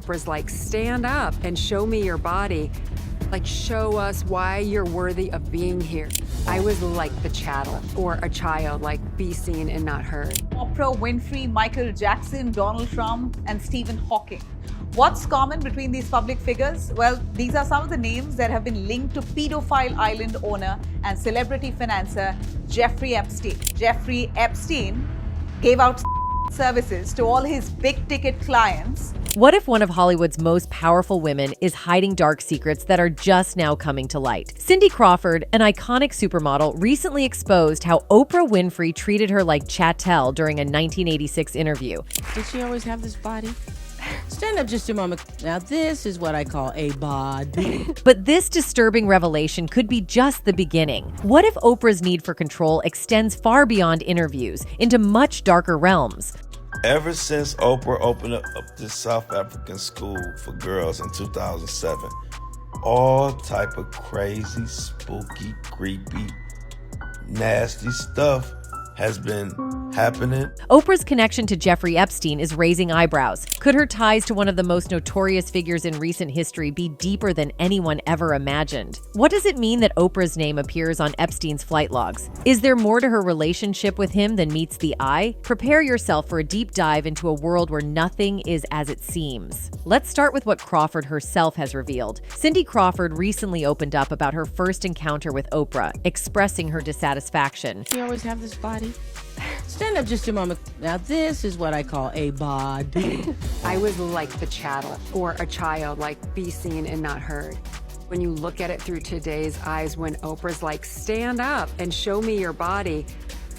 Oprah's like, stand up and show me your body. Like, show us why you're worthy of being here. I was like the chattel or a child, like be seen and not heard. Oprah, Winfrey, Michael Jackson, Donald Trump, and Stephen Hawking. What's common between these public figures? Well, these are some of the names that have been linked to pedophile island owner and celebrity financier Jeffrey Epstein. Jeffrey Epstein gave out services to all his big-ticket clients. What if one of Hollywood's most powerful women is hiding dark secrets that are just now coming to light? Cindy Crawford, an iconic supermodel, recently exposed how Oprah Winfrey treated her like chattel during a 1986 interview. Did she always have this body? Stand up just a moment. Now this is what I call a body. But this disturbing revelation could be just the beginning. What if Oprah's need for control extends far beyond interviews, into much darker realms? Ever since Oprah opened up this South African school for girls in 2007, all type of crazy, spooky, creepy, nasty stuff has been happening. Oprah's connection to Jeffrey Epstein is raising eyebrows. Could her ties to one of the most notorious figures in recent history be deeper than anyone ever imagined? What does it mean that Oprah's name appears on Epstein's flight logs? Is there more to her relationship with him than meets the eye? Prepare yourself for a deep dive into a world where nothing is as it seems. Let's start with what Crawford herself has revealed. Cindy Crawford recently opened up about her first encounter with Oprah, expressing her dissatisfaction. She always have this body? Stand up just a moment. Now this is what I call a body. I was like the chattel or a child, like be seen and not heard. When you look at it through today's eyes, when Oprah's like, stand up and show me your body,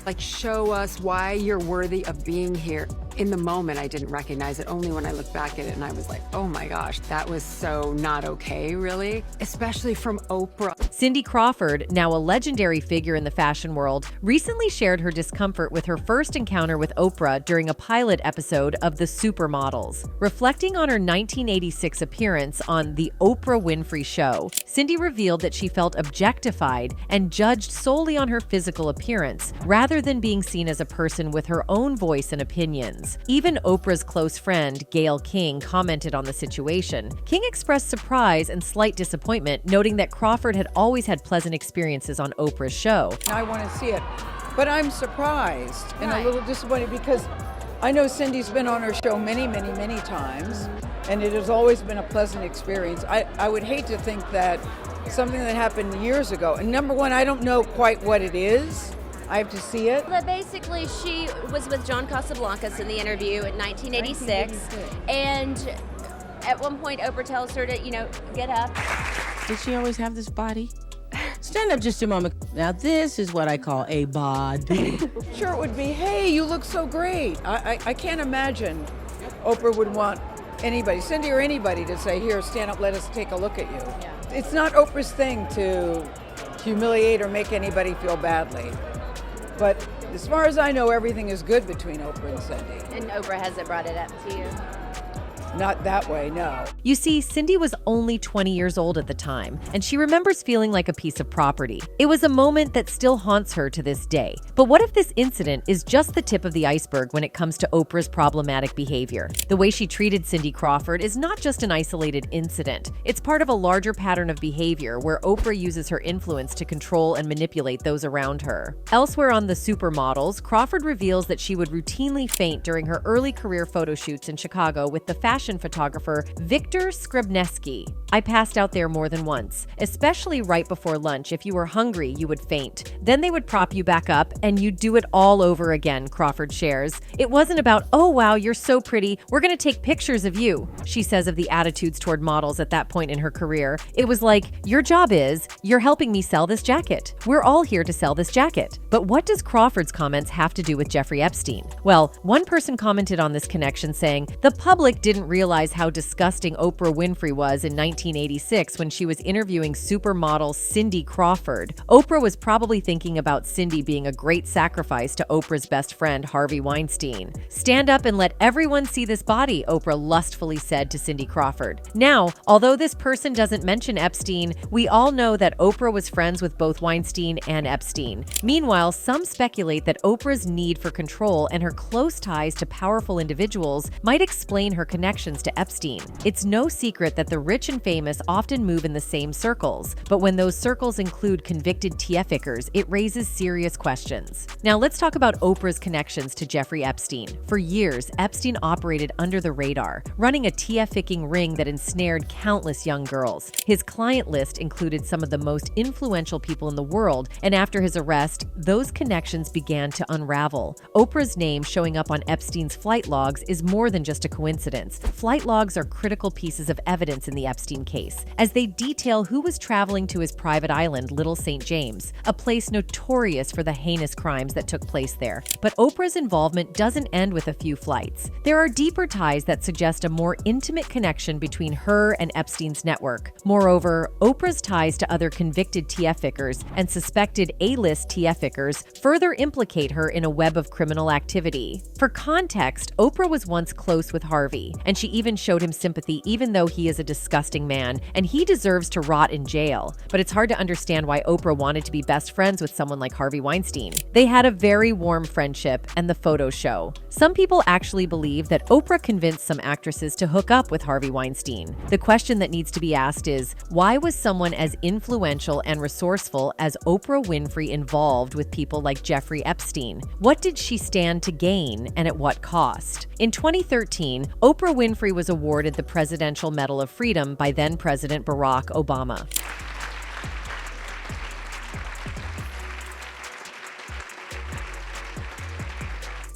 like show us why you're worthy of being here. In the moment, I didn't recognize it. Only when I look back at it and I was like, oh my gosh, that was so not okay, really, especially from Oprah. Cindy Crawford, now a legendary figure in the fashion world, recently shared her discomfort with her first encounter with Oprah during a pilot episode of The Supermodels. Reflecting on her 1986 appearance on The Oprah Winfrey Show, Cindy revealed that she felt objectified and judged solely on her physical appearance, rather than being seen as a person with her own voice and opinions. Even Oprah's close friend, Gayle King, commented on the situation. King expressed surprise and slight disappointment, noting that Crawford had always had pleasant experiences on Oprah's show. I want to see it, but I'm surprised and a little disappointed because I know Cindy's been on her show many, many, many times, and it has always been a pleasant experience. I would hate to think that something that happened years ago, and number one, I don't know quite what it is. I have to see it. But basically, she was with John Casablancas in the interview in 1986, and at one point, Oprah tells her to, get up. Did she always have this body? Stand up just a moment. Now this is what I call a body. Sure, it would be, hey, you look so great. I can't imagine Oprah would want anybody, Cindy or anybody, to say, here, stand up, let us take a look at you. Yeah. It's not Oprah's thing to humiliate or make anybody feel badly. But as far as I know, everything is good between Oprah and Cindy. And Oprah hasn't brought it up to you? Not that way, no. You see, Cindy was only 20 years old at the time, and she remembers feeling like a piece of property. It was a moment that still haunts her to this day. But what if this incident is just the tip of the iceberg when it comes to Oprah's problematic behavior? The way she treated Cindy Crawford is not just an isolated incident. It's part of a larger pattern of behavior where Oprah uses her influence to control and manipulate those around her. Elsewhere on The Supermodels, Crawford reveals that she would routinely faint during her early career photo shoots in Chicago with the fashion photographer Victor Skrybneski. I passed out there more than once, especially right before lunch. If you were hungry, you would faint. Then they would prop you back up and you'd do it all over again, Crawford shares. It wasn't about, oh wow, you're so pretty, we're gonna take pictures of you, she says of the attitudes toward models at that point in her career. It was like, your job is, you're helping me sell this jacket. We're all here to sell this jacket. But what does Crawford's comments have to do with Jeffrey Epstein? Well, one person commented on this connection saying, the public didn't realize how disgusting Oprah Winfrey was in 1986 when she was interviewing supermodel Cindy Crawford. Oprah was probably thinking about Cindy being a great sacrifice to Oprah's best friend, Harvey Weinstein. Stand up and let everyone see this body, Oprah lustfully said to Cindy Crawford. Now, although this person doesn't mention Epstein, we all know that Oprah was friends with both Weinstein and Epstein. Meanwhile, some speculate that Oprah's need for control and her close ties to powerful individuals might explain her connection connections to Epstein. It's no secret that the rich and famous often move in the same circles, but when those circles include convicted TFickers, it raises serious questions. Now let's talk about Oprah's connections to Jeffrey Epstein. For years, Epstein operated under the radar, running a TF-icking ring that ensnared countless young girls. His client list included some of the most influential people in the world, and after his arrest, those connections began to unravel. Oprah's name showing up on Epstein's flight logs is more than just a coincidence. Flight logs are critical pieces of evidence in the Epstein case, as they detail who was traveling to his private island, Little St. James, a place notorious for the heinous crimes that took place there. But Oprah's involvement doesn't end with a few flights. There are deeper ties that suggest a more intimate connection between her and Epstein's network. Moreover, Oprah's ties to other convicted TF-ickers and suspected A-list TF-ickers further implicate her in a web of criminal activity. For context, Oprah was once close with Harvey, and she even showed him sympathy even though he is a disgusting man, and he deserves to rot in jail. But it's hard to understand why Oprah wanted to be best friends with someone like Harvey Weinstein. They had a very warm friendship, and the photos show. Some people actually believe that Oprah convinced some actresses to hook up with Harvey Weinstein. The question that needs to be asked is, why was someone as influential and resourceful as Oprah Winfrey involved with people like Jeffrey Epstein? What did she stand to gain, and at what cost? In 2013, Oprah Winfrey was awarded the Presidential Medal of Freedom by then-President Barack Obama.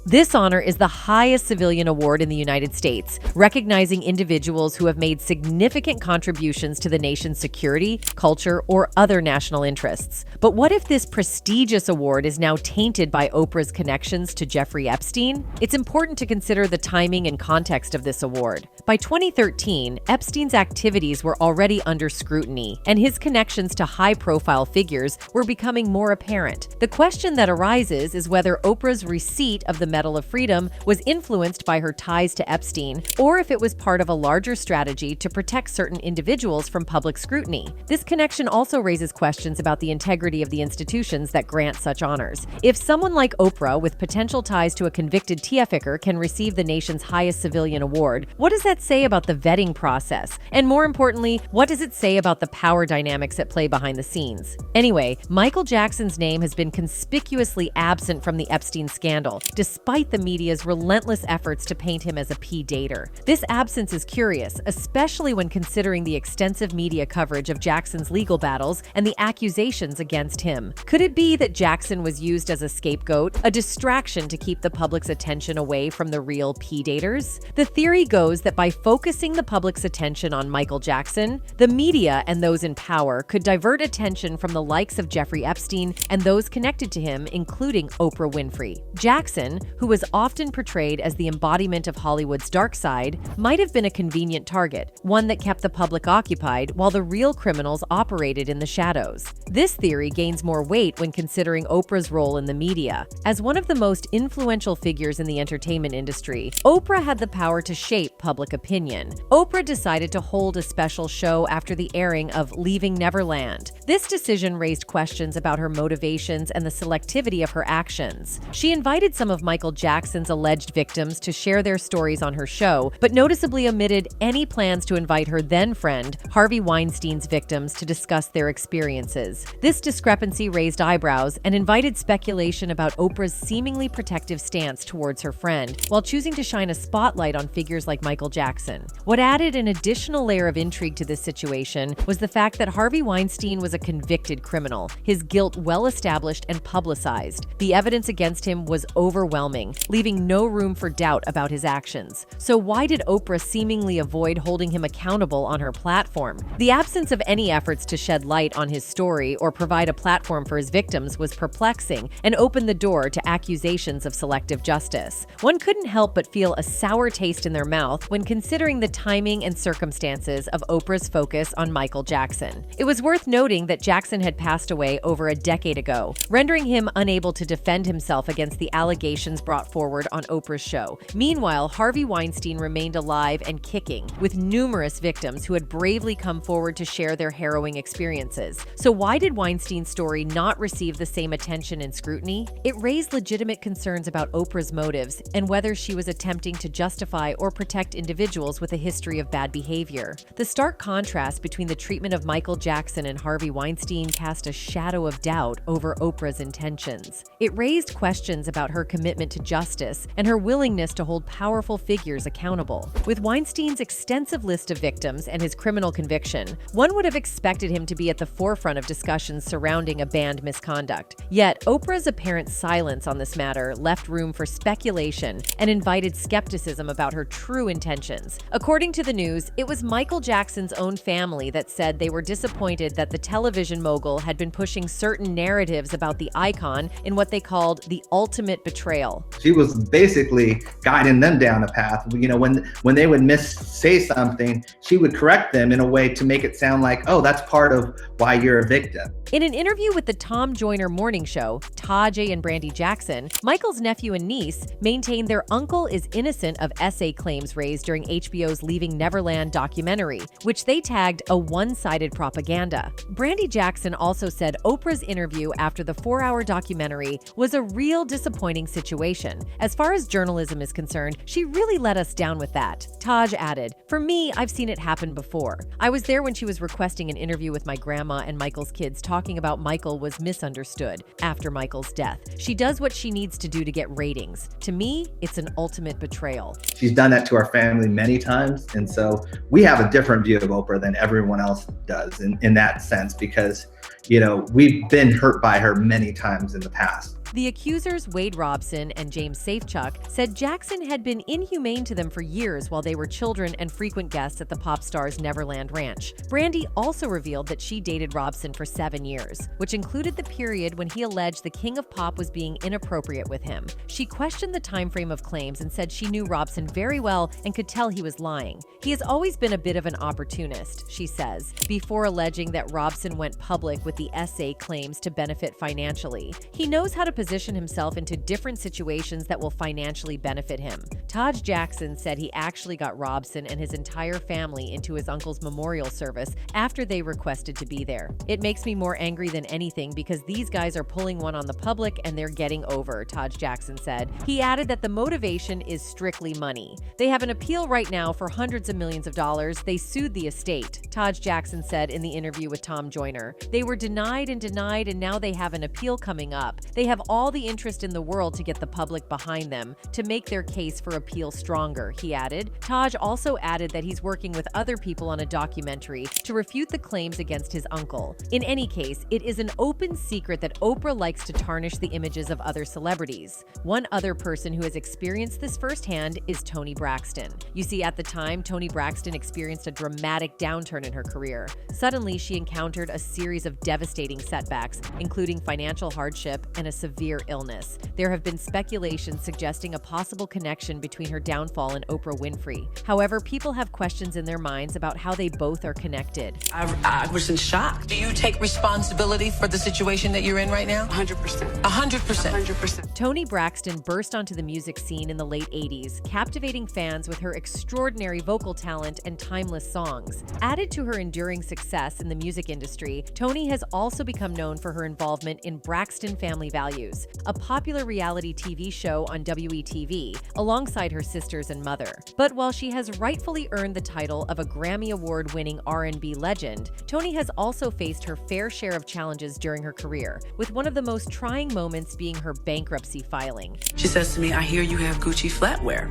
This honor is the highest civilian award in the United States, recognizing individuals who have made significant contributions to the nation's security, culture, or other national interests. But what if this prestigious award is now tainted by Oprah's connections to Jeffrey Epstein? It's important to consider the timing and context of this award. By 2013, Epstein's activities were already under scrutiny, and his connections to high-profile figures were becoming more apparent. The question that arises is whether Oprah's receipt of the Medal of Freedom was influenced by her ties to Epstein, or if it was part of a larger strategy to protect certain individuals from public scrutiny. This connection also raises questions about the integrity of the institutions that grant such honors. If someone like Oprah, with potential ties to a convicted TF-icker, can receive the nation's highest civilian award, what does that say about the vetting process? And more importantly, what does it say about the power dynamics at play behind the scenes? Anyway, Michael Jackson's name has been conspicuously absent from the Epstein scandal, despite the media's relentless efforts to paint him as a P-dater. This absence is curious, especially when considering the extensive media coverage of Jackson's legal battles and the accusations against him. Could it be that Jackson was used as a scapegoat, a distraction to keep the public's attention away from the real P-daters? The theory goes that by focusing the public's attention on Michael Jackson, the media and those in power could divert attention from the likes of Jeffrey Epstein and those connected to him, including Oprah Winfrey. Jackson, who was often portrayed as the embodiment of Hollywood's dark side, might have been a convenient target, one that kept the public occupied while the real criminals operated in the shadows. This theory gains more weight when considering Oprah's role in the media. As one of the most influential figures in the entertainment industry, Oprah had the power to shape public opinion. Oprah decided to hold a special show after the airing of Leaving Neverland. This decision raised questions about her motivations and the selectivity of her actions. She invited some of Michael Jackson's alleged victims to share their stories on her show, but noticeably omitted any plans to invite her then-friend, Harvey Weinstein's victims, to discuss their experiences. This discrepancy raised eyebrows and invited speculation about Oprah's seemingly protective stance towards her friend, while choosing to shine a spotlight on figures like Michael Jackson. What added an additional layer of intrigue to this situation was the fact that Harvey Weinstein was a convicted criminal, his guilt well established and publicized. The evidence against him was overwhelming, leaving no room for doubt about his actions. So why did Oprah seemingly avoid holding him accountable on her platform? The absence of any efforts to shed light on his story or provide a platform for his victims was perplexing and opened the door to accusations of selective justice. One couldn't help but feel a sour taste in their mouth when considering the timing and circumstances of Oprah's focus on Michael Jackson. It was worth noting that Jackson had passed away over a decade ago, rendering him unable to defend himself against the allegations brought forward on Oprah's show. Meanwhile, Harvey Weinstein remained alive and kicking, with numerous victims who had bravely come forward to share their harrowing experiences. So why did Weinstein's story not receive the same attention and scrutiny? It raised legitimate concerns about Oprah's motives and whether she was attempting to justify or protect individuals with a history of bad behavior. The stark contrast between the treatment of Michael Jackson and Harvey Weinstein cast a shadow of doubt over Oprah's intentions. It raised questions about her commitment to justice and her willingness to hold powerful figures accountable. With Weinstein's extensive list of victims and his criminal conviction, one would have expected him to be at the forefront of discussions surrounding a banned misconduct. Yet, Oprah's apparent silence on this matter left room for speculation and invited skepticism about her true intentions. According to the news, it was Michael Jackson's own family that said they were disappointed that the television mogul had been pushing certain narratives about the icon in what they called the ultimate betrayal. She was basically guiding them down a path. You know, when they would say something, she would correct them in a way to make it sound like, oh, that's part of why you're a victim. In an interview with the Tom Joyner Morning Show, Tajay and Brandy Jackson, Michael's nephew and niece, maintained their uncle is innocent of essay claims raised during HBO's Leaving Neverland documentary, which they tagged a one-sided propaganda. Brandy Jackson also said Oprah's interview after the 4-hour documentary was a real disappointing situation. As far as journalism is concerned, she really let us down with that. Taj added, "For me, I've seen it happen before. I was there when she was requesting an interview with my grandma and Michael's kids talking about Michael was misunderstood after Michael's death. She does what she needs to do to get ratings. To me, it's an ultimate betrayal." She's done that to our family many times. And so we have a different view of Oprah than everyone else does in that sense, because, you know, we've been hurt by her many times in the past. The accusers, Wade Robson and James Safechuck, said Jackson had been inhumane to them for years while they were children and frequent guests at the pop star's Neverland Ranch. Brandy also revealed that she dated Robson for 7 years, which included the period when he alleged the king of pop was being inappropriate with him. She questioned the time frame of claims and said she knew Robson very well and could tell he was lying. He has always been a bit of an opportunist, she says, before alleging that Robson went public with the essay claims to benefit financially. He knows how to position himself into different situations that will financially benefit him. Taj Jackson said he actually got Robson and his entire family into his uncle's memorial service after they requested to be there. "It makes me more angry than anything because these guys are pulling one on the public and they're getting over," Taj Jackson said. He added that the motivation is strictly money. "They have an appeal right now for hundreds of millions of dollars. They sued the estate," Taj Jackson said in the interview with Tom Joyner. "They were denied and now they have an appeal coming up. They have all the interest in the world to get the public behind them to make their case for appeal stronger," he added. Taj also added that he's working with other people on a documentary to refute the claims against his uncle. In any case, it is an open secret that Oprah likes to tarnish the images of other celebrities. One other person who has experienced this firsthand is Toni Braxton. You see, at the time, Toni Braxton experienced a dramatic downturn in her career. Suddenly, she encountered a series of devastating setbacks, including financial hardship and a severe illness. There have been speculations suggesting a possible connection between her downfall and Oprah Winfrey. However, people have questions in their minds about how they both are connected. I was in shock. Do you take responsibility for the situation that you're in right now? 100%. 100%. 100%. Toni Braxton burst onto the music scene in the late 80s, captivating fans with her extraordinary vocal talent and timeless songs. Added to her enduring success in the music industry, Toni has also become known for her involvement in Braxton Family Values, a popular reality TV show on WETV, alongside her sisters and mother. But while she has rightfully earned the title of a Grammy Award-winning R&B legend, Toni has also faced her fair share of challenges during her career, with one of the most trying moments being her bankruptcy filing. She says to me, "I hear you have Gucci flatware."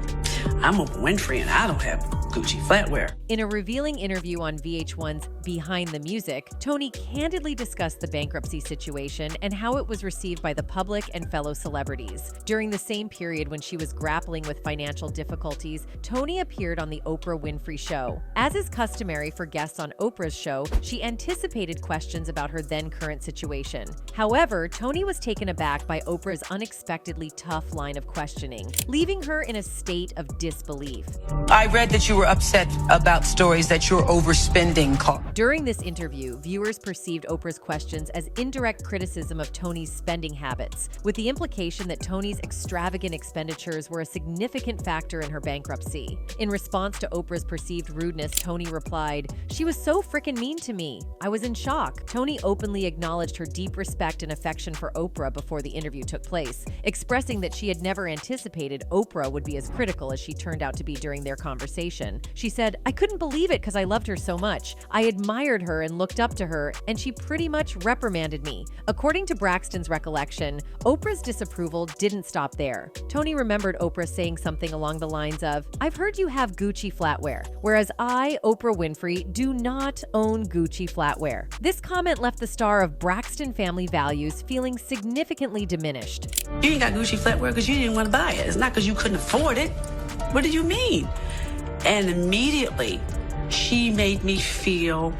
I'm Oprah Winfrey and I don't have Gucci flatware. In a revealing interview on VH1's Behind the Music, Toni candidly discussed the bankruptcy situation and how it was received by the public and fellow celebrities. During the same period when she was grappling with financial difficulties, Toni appeared on the Oprah Winfrey Show. As is customary for guests on Oprah's show, she anticipated questions about her then-current situation. However, Toni was taken aback by Oprah's unexpectedly tough line of questioning, leaving her in a state of disbelief. I read that you were were upset about stories that you're overspending costs. During this interview, viewers perceived Oprah's questions as indirect criticism of Tony's spending habits, with the implication that Tony's extravagant expenditures were a significant factor in her bankruptcy. In response to Oprah's perceived rudeness, Tony replied, "She was so frickin' mean to me. I was in shock." Tony openly acknowledged her deep respect and affection for Oprah before the interview took place, expressing that she had never anticipated Oprah would be as critical as she turned out to be during their conversation. She said, "I couldn't believe it because I loved her so much. I admired her and looked up to her, and she pretty much reprimanded me." According to Braxton's recollection, Oprah's disapproval didn't stop there. Tony remembered Oprah saying something along the lines of, "I've heard you have Gucci flatware, whereas I, Oprah Winfrey, do not own Gucci flatware." This comment left the star of Braxton Family Values feeling significantly diminished. You ain't got Gucci flatware because you didn't want to buy it. It's not because you couldn't afford it. What do you mean? And immediately, she made me feel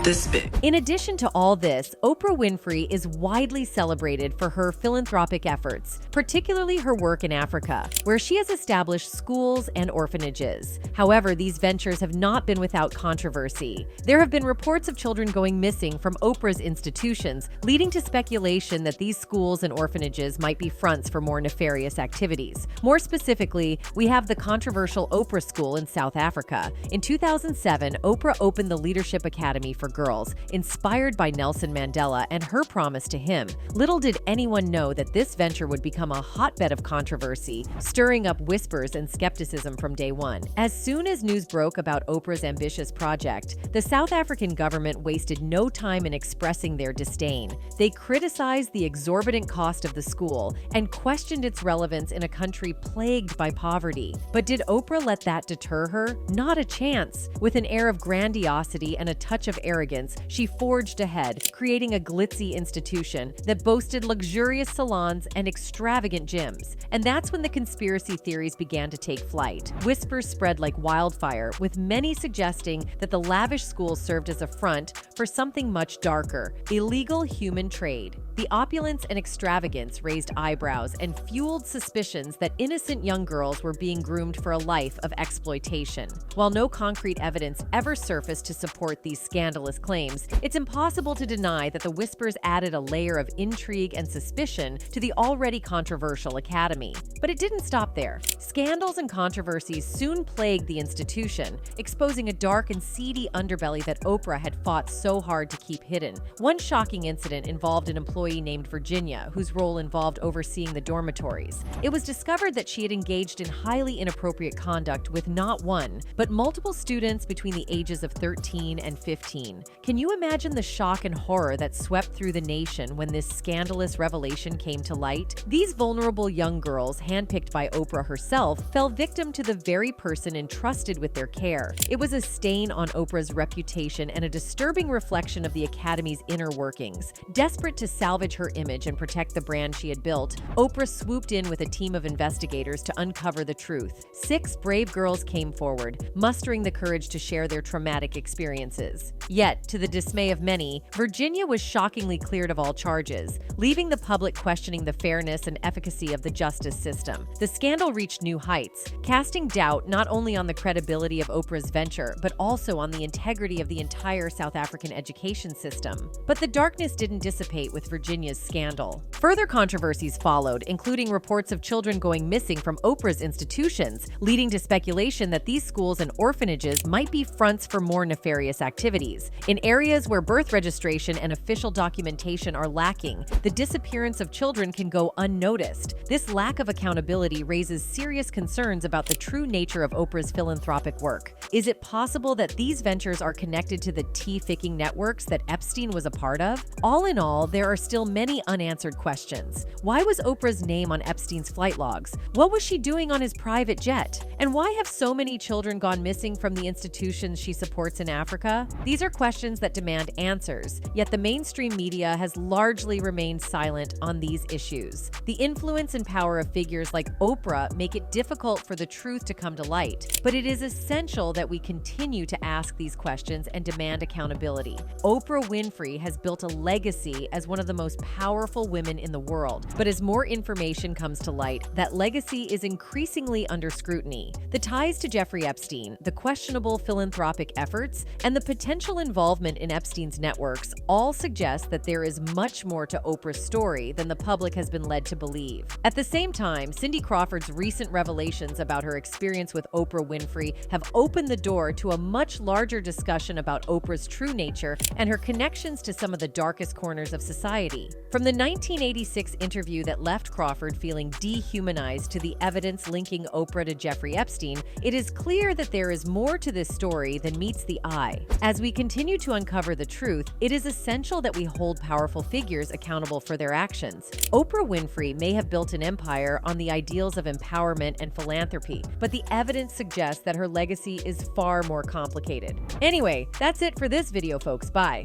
this big. In addition to all this, Oprah Winfrey is widely celebrated for her philanthropic efforts, particularly her work in Africa, where she has established schools and orphanages. However, these ventures have not been without controversy. There have been reports of children going missing from Oprah's institutions, leading to speculation that these schools and orphanages might be fronts for more nefarious activities. More specifically, we have the controversial Oprah School in South Africa. In 2007, Oprah opened the Leadership Academy for girls, inspired by Nelson Mandela and her promise to him. Little did anyone know that this venture would become a hotbed of controversy, stirring up whispers and skepticism from day one. As soon as news broke about Oprah's ambitious project, the South African government wasted no time in expressing their disdain. They criticized the exorbitant cost of the school and questioned its relevance in a country plagued by poverty. But did Oprah let that deter her? Not a chance. With an air of grandiosity and a touch of arrogance, she forged ahead, creating a glitzy institution that boasted luxurious salons and extravagant gyms. And that's when the conspiracy theories began to take flight. Whispers spread like wildfire, with many suggesting that the lavish school served as a front for something much darker: illegal human trade. The opulence and extravagance raised eyebrows and fueled suspicions that innocent young girls were being groomed for a life of exploitation. While no concrete evidence ever surfaced to support these scandalous claims, it's impossible to deny that the whispers added a layer of intrigue and suspicion to the already controversial academy. But it didn't stop there. Scandals and controversies soon plagued the institution, exposing a dark and seedy underbelly that Oprah had fought so hard to keep hidden. One shocking incident involved an employee named Virginia, whose role involved overseeing the dormitories. It was discovered that she had engaged in highly inappropriate conduct with not one, but multiple students between the ages of 13 and 15. Can you imagine the shock and horror that swept through the nation when this scandalous revelation came to light? These vulnerable young girls, handpicked by Oprah herself, fell victim to the very person entrusted with their care. It was a stain on Oprah's reputation and a disturbing reflection of the Academy's inner workings. Desperate to salvage her image and protect the brand she had built, Oprah swooped in with a team of investigators to uncover the truth. 6 brave girls came forward, mustering the courage to share their traumatic experiences. Yet, to the dismay of many, Virginia was shockingly cleared of all charges, leaving the public questioning the fairness and efficacy of the justice system. The scandal reached new heights, casting doubt not only on the credibility of Oprah's venture, but also on the integrity of the entire South African education system. But the darkness didn't dissipate with Virginia's scandal. Further controversies followed, including reports of children going missing from Oprah's institutions, leading to speculation that these schools and orphanages might be fronts for more nefarious activities. In areas where birth registration and official documentation are lacking, the disappearance of children can go unnoticed. This lack of accountability raises serious concerns about the true nature of Oprah's philanthropic work. Is it possible that these ventures are connected to the tea-ficking networks that Epstein was a part of? All in all, there are still many unanswered questions. Why was Oprah's name on Epstein's flight logs? What was she doing on his private jet? And why have so many children gone missing from the institutions she supports in Africa? These are questions that demand answers, yet the mainstream media has largely remained silent on these issues. The influence and power of figures like Oprah make it difficult for the truth to come to light, but it is essential that we continue to ask these questions and demand accountability. Oprah Winfrey has built a legacy as one of the most powerful women in the world. But as more information comes to light, that legacy is increasingly under scrutiny. The ties to Jeffrey Epstein, the questionable philanthropic efforts, and the potential involvement in Epstein's networks all suggest that there is much more to Oprah's story than the public has been led to believe. At the same time, Cindy Crawford's recent revelations about her experience with Oprah Winfrey have opened the door to a much larger discussion about Oprah's true nature and her connections to some of the darkest corners of society. From the 1986 interview that left Crawford feeling dehumanized to the evidence linking Oprah to Jeffrey Epstein, it is clear that there is more to this story than meets the eye. As we continue to uncover the truth, it is essential that we hold powerful figures accountable for their actions. Oprah Winfrey may have built an empire on the ideals of empowerment and philanthropy, but the evidence suggests that her legacy is far more complicated. Anyway, that's it for this video, folks. Bye.